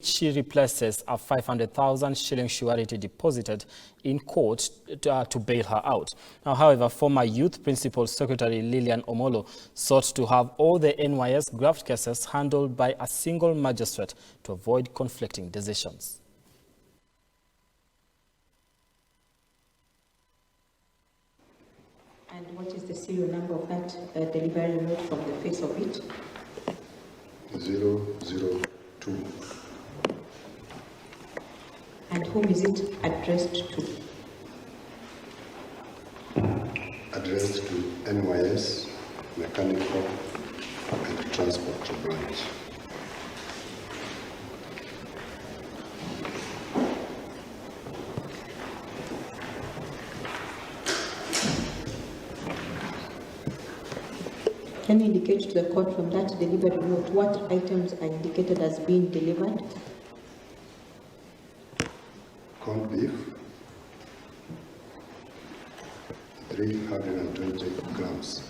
She replaces a 500,000 shilling surety deposited in court to bail her out. Now, however, former Youth Principal Secretary Lillian Omolo sought to have all the NYS graft cases handled by a single magistrate to avoid conflicting decisions. And what is the serial number of that delivery note from the face of it? 002. And whom is it addressed to? Addressed to NYS, Mechanical and Transport Branch. Can you indicate to the court from that delivery note what items are indicated as being delivered? Corned beef, 320 grams.